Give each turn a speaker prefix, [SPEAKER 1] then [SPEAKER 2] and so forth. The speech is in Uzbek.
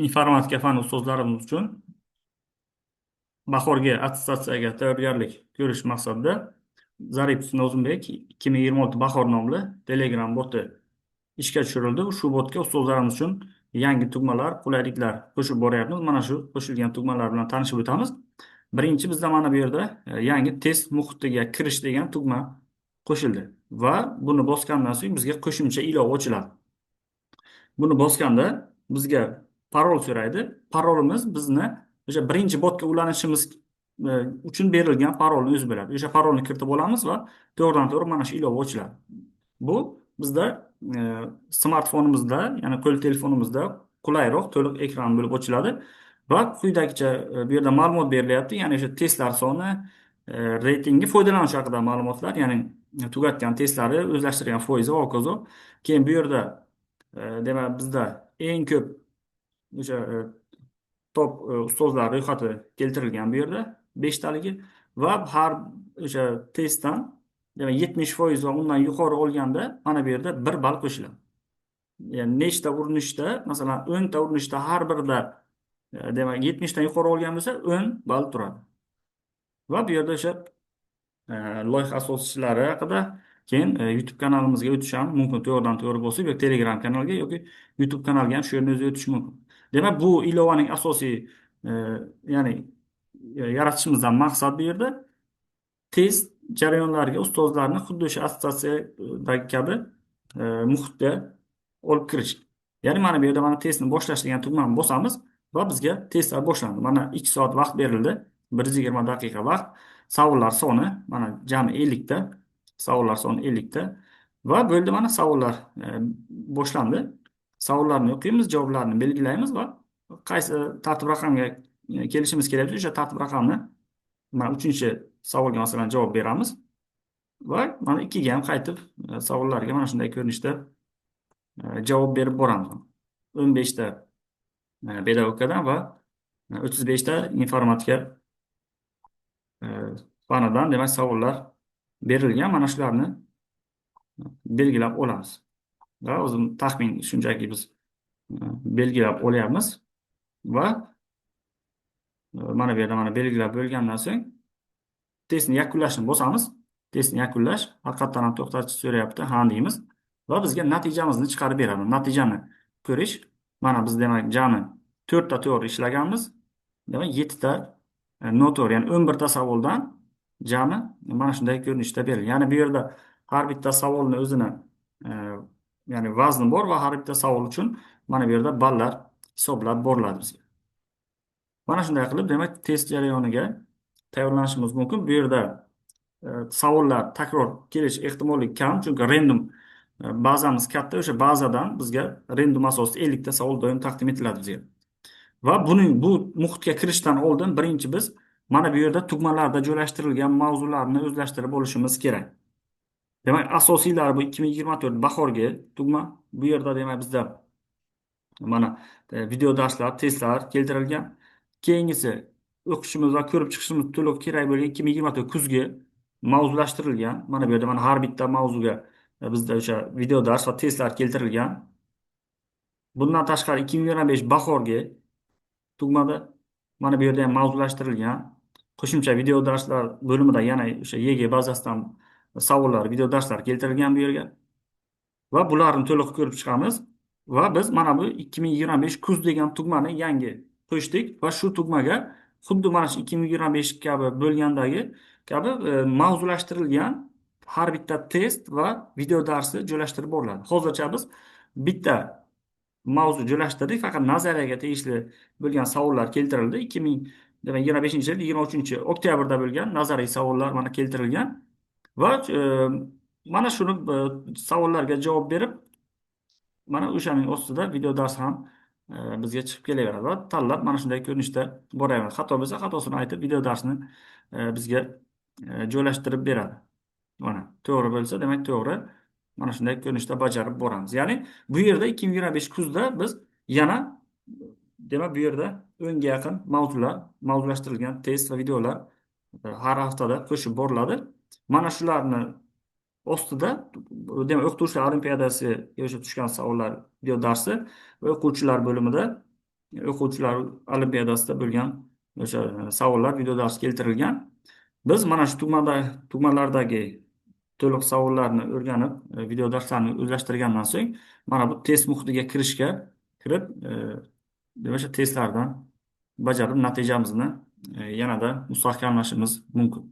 [SPEAKER 1] informatika fani ustozlarimiz uchun bahorgi attestatsiyaga tayyorgarlik ko'rish maqsadida Zaripov Nozimбек 2026 bahor nomli Telegram boti ishga tushirildi. Shu botga ustozlarimiz uchun yangi tugmalar, qulayliklar qo'shib boryapmiz. Mana shu qo'shilgan tugmalar bilan tanishib o'tamiz. Birinchi bizda mana bu yerda yangi test muhitiga kirish degan tugma qo'shildi va buni bosgandan so'ng bizga qo'shimcha ilova ochiladi. Buni bosganda bizga parol so'raydi. Parolimiz bizni o'sha birinchi botga ulanishimiz uchun berilgan parolni o'zi bo'ladi. O'sha parolni kiritib olamiz va to'g'ridan to'g'ri mana shu ilova ochiladi. Bu bizda smartfonimizda, ya'ni qo'l telefonimizda qulayroq to'liq ekran bo'lib ochiladi va quyidagicha bu yerda ma'lumot berilyapti. Ya'ni o'sha testlar soni, reytingi, foydalanuvchi haqida ma'lumotlar, ya'ni tugatgan testlari, o'zlashtirgan foizi va hokazo. Keyin bu yerda demak bizda eng ko'p o'sha top ustozlar ro'yxati keltirilgan bu yerda 5 taligi va har o'sha testdan demak 70% va undan yuqori olganda mana bu yerda 1 ball qo'shiladi. Ya'ni nechta urinishda, masalan 10 ta urinishda har birida demak 70 dan yuqori olgan bo'lsa 10 ball turadi. Va bu yerda o'sha loyiha asoschilari haqida keyin YouTube kanalimizga o'tish ham mumkin. To'g'ridan to'g'ri bo'lsa, yoki Telegram kanalga yoki YouTube kanalga ham shu yerdan o'zi o'tish mumkin. Demak, bu ilovaning asosiy ya'ni yaratishimizdan maqsad bu yerda test jarayonlariga ustozlarni xuddi o'sha attestatsiyadagi kabi muhitga olib kirish. Ya'ni mana bu yerda mana testni boshlash degan tugmani bosamiz va bizga testlar boshlandi. Mana 2 soat vaqt berildi. 120 daqiqa vaqt. Savollar soni mana jami 50 ta. Savollar soni 50 ta. Va bo'ldi, mana savollar boshlandi. Savollarni o'qiymiz, javoblarni belgilaymiz va qaysi tartib raqamga kelishimiz kerak bo'lsa, o'sha tartib raqamni mana 3-savolga masalan javob beramiz. Va mana 2ga ham qaytib savollarga mana shunday ko'rinishda javob berib boramiz. 15 ta pedagogikadan va 35 ta informatika fanidan demak savollar berilgan. Mana shularni belgilab olamiz. Va o'zim taxmin shunchaki biz belgilab olyapmiz va mana bu yerda mana belgilab bo'lgandan so'ng testni yakunlashni bosamiz. Testni yakunlash haqiqatdan ham to'xtatish so'rayapti. Ha deymiz va bizga natijamizni chiqarib beradi. Natijani ko'rish. Mana biz demak jami 4 ta to'g'ri ishlaganmiz. Demak 7 ta noto'g'ri, ya'ni 11 ta savoldan jami mana shunday ko'rinishda berilgan. Ya'ni bu yerda har bitta savolni o'zini ya'ni vazni bor va har bitta savol uchun mana bu yerda ballar hisoblab boriladi bizga. Mana shunday qilib demak test jarayoniga tayyorlanishimiz mumkin. Bu yerda savollar takror kelish ehtimoli kam, chunki random bazamiz katta. O'sha bazadan bizga random asosida 50 ta savol doim taqdim etiladi bizga. Va bu muhitga kirishdan oldin birinchi biz mana bu yerda tugmalarda joylashtirilgan mavzularni o'zlashtirib olishimiz kerak. Demak, asosiylari bu 2024 bahorgi tugma. Bu yerda demak bizda mana video darslar, testlar keltirilgan. Keyingisi o'qishimiz va ko'rib chiqishimiz to'liq kerak bo'lgan 2024 kuzgi mavzulashtirilgan. Mana bu yerda mana har bitta mavzuga bizda o'sha video dars va testlar keltirilgan. Bundan tashqari 2025 bahorgi tugmada mana bu yerda ham mavzulashtirilgan. Qo'shimcha video darslar bo'limida yana o'sha YG bazasidan savollar, video darslar keltirilgan bu yerga. Va bularni to'liq ko'rib chiqamiz. Va biz mana bu 2025 kuz degan tugmani yangi qo'shdik va shu tugmaga xuddi mana shu 2025 kabi bo'lgandagi kabi mavzulashtirilgan har bitta test va video darsi joylashtirib boriladi. Hozircha biz bitta mavzu joylashtirdik, faqat nazariyaga tegishli bo'lgan savollar keltirildi. 2025-yil 23-oktyabrda bo'lgan nazariy savollar mana keltirilgan va mana shuni savollarga javob berib mana o'shaning ostida video dars ham bizga chiqib kelaveradi va tanlab mana shunday ko'rinishda boryapmiz. Xato bo'lsa xatosini aytib video darsni bizga joylashtirib beradi. Mana to'g'ri bo'lsa demak to'g'ri, mana shunday ko'rinishda bajarib boramiz. Ya'ni bu yerda 2025 kuzda biz yana demak bu yerda 10 ga yaqin mavzulashtirilgan test va videolar har haftada qo'shib boriladi. Mana shularni ostida demak o'qituvchilar olimpiadasiga o'sha tushgan savollar video darsi va o'quvchilar bo'limida o'quvchilar olimpiadasida bo'lgan o'sha savollar videodars keltirilgan. Biz mana shu tugmalardagi to'liq savollarni o'rganib, videodarslarni o'zlashtirgandan so'ng mana bu test muhitiga kirib, o'sha testlardan bajarib natijamizni yanada mustahkamlashimiz mumkin.